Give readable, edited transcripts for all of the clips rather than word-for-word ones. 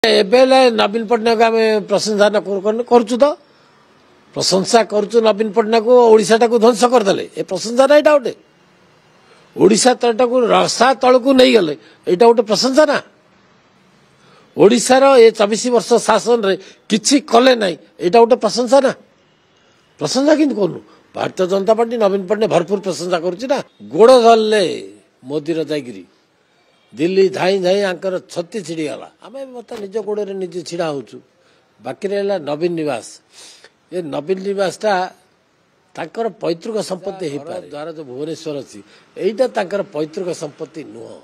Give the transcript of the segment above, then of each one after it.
एबेले नवीन पट्टनायक आम प्रशंसा करुचु तो प्रशंसा करुचु नवीन पट्टनायक ओडिशा टाक ध्वंस करदे ए प्रशंसा ना यहाँ गोटे ओडिशा तलटाक रसा तल को नहीं गले यहाँ गोटे प्रशंसा ना ओडिशार ए 24 वर्ष शासन रे किछि कले ना यहाँ गोटे प्रशंसा ना प्रशंसा कि करूँ भारतीय जनता पार्टी नवीन पट्टनायक भरपूर प्रशंसा करुच्ची ना गोड़ धरले मोदी जाइकी दिल्ली धाई धाई आंकर छती छिड़गला आम बता निज गोड़े निजे छिड़ा होचु बाकी रहा नवीन निवास ये नवीन निवासटा तांकर पैतृक संपत्ति हो पारे द्वारा जो भुवनेश्वर अच्छी यहीटा पैतृक संपत्ति नुह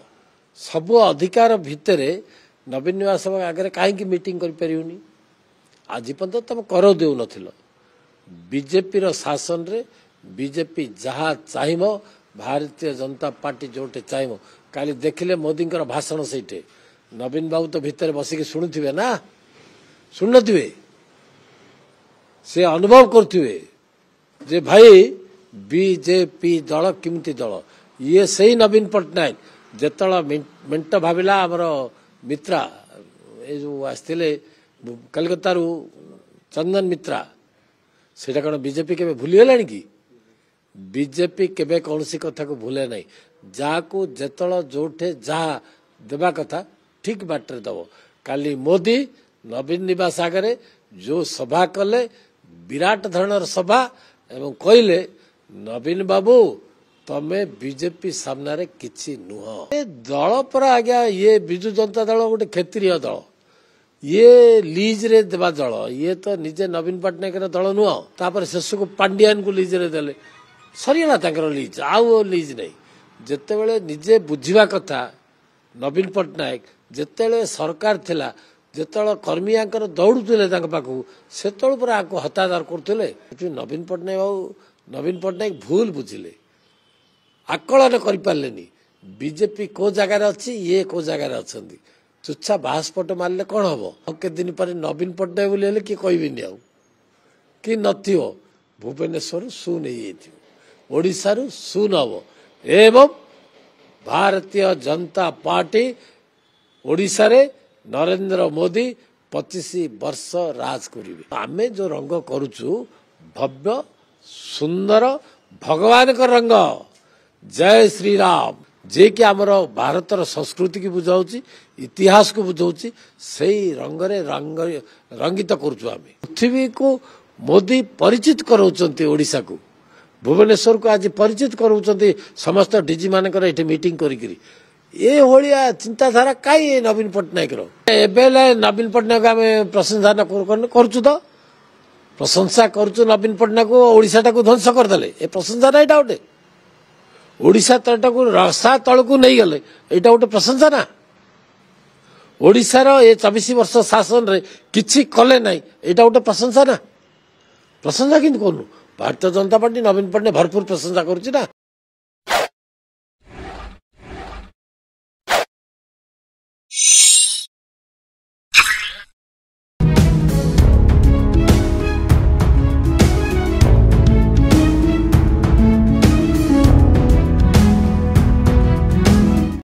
सब अधिकार भितर नवीन निवास आगे कहीं मीटिंग करें आज पर्यंत तुम कर दे न बीजेपी शासन रे बीजेपी जहाँ चाहब भारतीय जनता पार्टी जोटे चाहब काली देखिले मोदी भाषण से नवीन बाबू तो भितर बसिक शुणुवे ना शुणुवे से अनुभव करुवे जे भाई बीजेपी दल किमती दल ये सही नवीन पट्टनायक जिते मेट भाविला आमर मित्रा ये जो आसते कलकत्ता चंदन मित्रा सेटा कौन बीजेपी के भूलीगला कि बीजेपी केबे कौन सी कथा को भूले नहीं जाको जेतल जोठे जहा देवा कथा ठीक बाटर दब काली मोदी नवीन निवास आगे जो सभा कले विराट धरणर सभा एवं कहले नवीन बाबू तमे बीजेपी सामने किछि नुह दल पर आज्ञा ये बिजु जनता दल गोटे क्षेत्रीय दल ये लीज रे देवा दल ये तो निजे नवीन पट्टनायक दल नुह तापर शेष को पांड्यान को लीज रे देले सरीगला लीज आउ लीज नहीं जिते निजे बुझा कथा नवीन पट्टनायक जिते सरकार थिला जिते कर्मी दौड़ुले पाखु से आपको हतादार करते नवीन पट्टनायक भूल बुझिले आकलन कर बीजेपी को जगार अच्छी ये को जगार अच्छा चुच्छा बासपट मारे कौन हम के दिन पर नवीन पट्टनायक बोले किए कहबिनी आउ कि नथिव भुवनेश्वर शून ओडिशा शून हम एवं भारतीय जनता पार्टी ओडिशा रे नरेंद्र मोदी 25 वर्ष राज करेंगे आम जो रंग करुचु भव्य सुंदर भगवान का रंग जय श्री राम जे कि आमर भारतर संस्कृति की बुझाऊँ इतिहास को बुझाऊँ से रंगरे रंगित करुचु आम पृथ्वी को मोदी परिचित कराउछन्ति ओडिशा को भुवनेश्वर को आज परिचित कराउछन्ति समस्त डीजी मानकर एठी मीटिंग करिकरी ये होलिया चिंताधारा कहीं नवीन पट्टनायक एबेले नवीन पट्टनायक आम प्रशंसा करुचु तो प्रशंसा करुचु नवीन पट्टनायक ओडिशा टाक ध्वंस करदे ए प्रशंसा ना यहाँ गोटे ओडिशा तलटाक रसा तल को नहीं गले यहाँ गोटे प्रशंसा ना ओडिशार ए 24 वर्ष शासन रे किछि कले ना यहाँ गोटे प्रशंसा ना प्रशंसा कि करूँ भारतीय जनता पार्टी नवीन पट्टनायक भरपूर प्रशंसा करुच्ची ना।